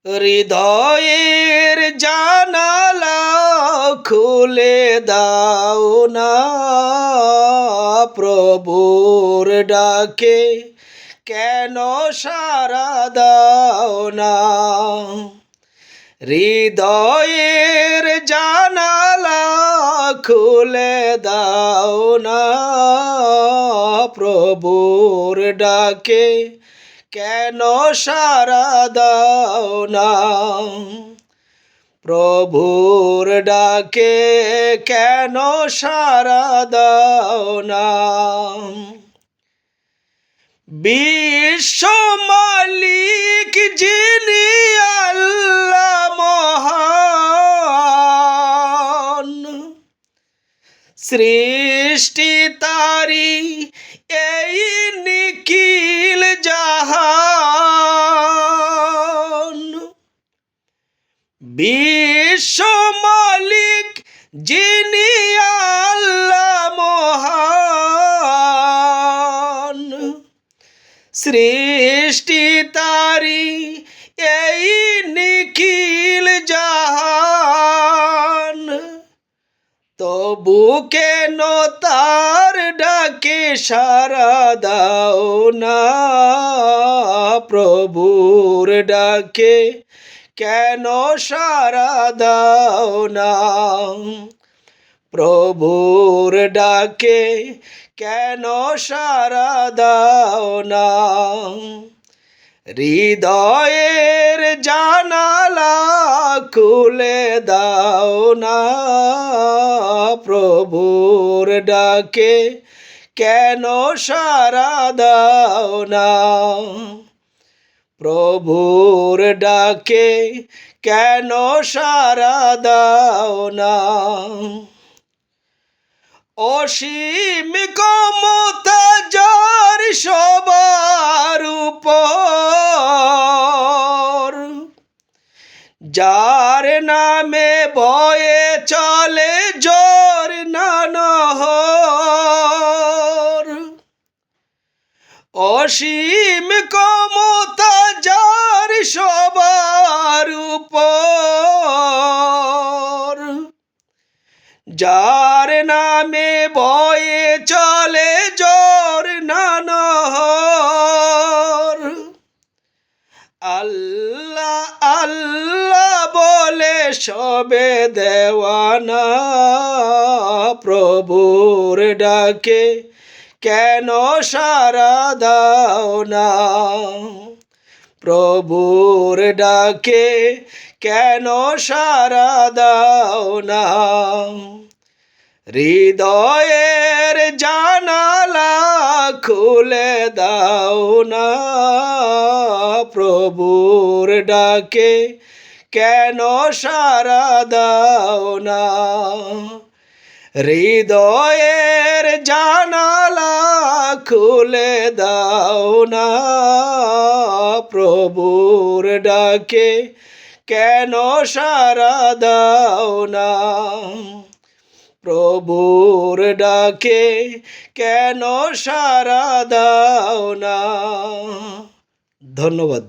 হৃদয়ের জানালা খুলে দাও না, প্রভুর ডাকে কেন সাড়া দাও না। হৃদয়ের জানালা খুলে দাও না, প্রভুর ডাকে কেন সাড়া দাও না। প্রভুর ডাকে কেন সাড়া দাও না। বিশ্ব মালিক যিনি আল্লাহ মহান, সৃষ্টি তারি এই নিখিল জাহান। বিশ্ব মালিক যিনি আল্লাহ মহান, সৃষ্টি তারি এই নিখিল জাহান। তবু কেন তার ডাকে সাড়া দাও না, প্রভুর ডাকে কেন সাড়া দাও না। প্রভুর ডাকে কেন সাড়া দাও না। হৃদয়ের জানালা খুলে দাও না, প্রভুর ডাকে কেন সাড়া দাও না। প্রভুর ডাকে কেন সাড়া দাও না। অসীম ক্ষমতা যার সবার উপর, যার নামে বয়ে চলে ঝরনা নহর। অসীম ক্ষমতা যার সবার উপর, যার নামে বয়ে চলে ঝরনা নহর। আল্লাহ আল্লাহ বলে সবে দেওয়ানা, প্রভুর ডাকে কেন সাড়া দাও না। প্রভুর ডাকে কেন সাড়া দাও না। হৃদয়ের জানালা খুলে দাও না, প্রভুর ডাকে কেন সাড়া দাও না। হৃদয়ের জানালা খুলে দাও না, প্রভুর ডাকে কেন সাড়া দাও না। প্রভুর ডাকে কেন সাড়া দাও না। ধন্যবাদ।